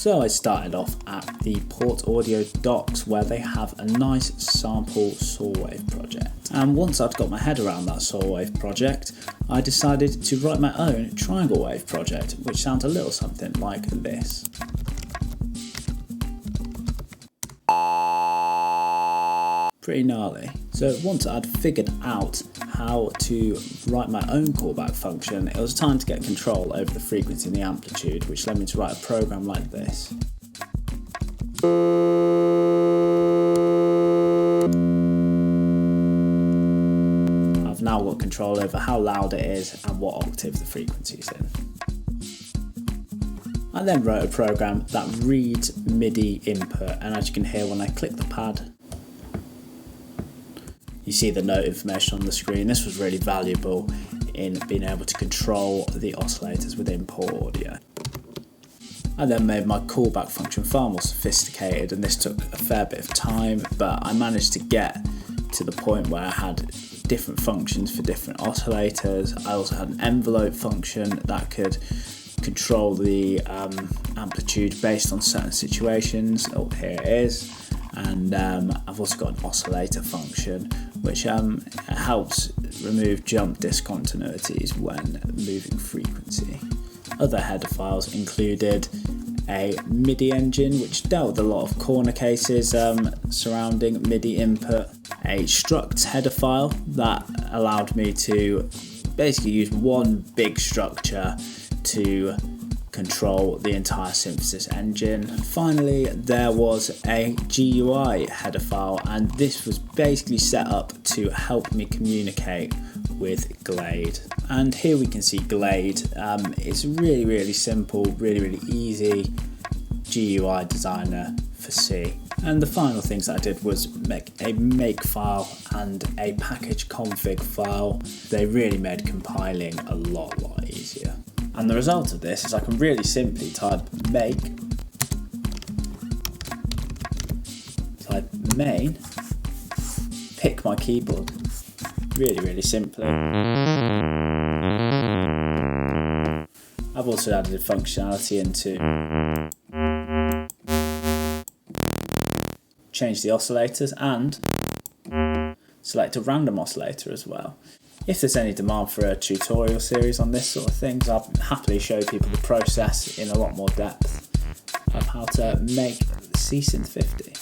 So I started off at the portAudio docs where they have a nice sample saw wave project. And once I'd got my head around that saw wave project, I decided to write my own triangle wave project, which sounds a little something like this. Pretty gnarly. So once I'd figured out how to write my own callback function, it was time to get control over the frequency and the amplitude, which led me to write a program like this. I've now got control over how loud it is and what octave the frequency is in. I then wrote a program that reads MIDI input, and as you can hear when I click the pad, you see the note information on the screen. This was really valuable in being able to control the oscillators within portAudio. I then made my callback function far more sophisticated, and this took a fair bit of time, but I managed to get to the point where I had different functions for different oscillators. I also had an envelope function that could control the amplitude based on certain situations. Oh, here it is. And I've also got an oscillator function which helps remove jump discontinuities when moving frequency. Other header files included a MIDI engine which dealt with a lot of corner cases surrounding MIDI input, a struct header file that allowed me to basically use one big structure to control the entire synthesis engine. Finally, there was a GUI header file, and this was basically set up to help me communicate with Glade. And here we can see Glade. It's really simple, really easy GUI designer for C. And the final things I did was make a make file and a package config file. They really made compiling a lot easier. And the result of this is I can really simply type make, type main, pick my keyboard, really simply. I've also added functionality into change the oscillators and select a random oscillator as well. If there's any demand for a tutorial series on this sort of things, I'll happily show people the process in a lot more depth of how to make CSynth50.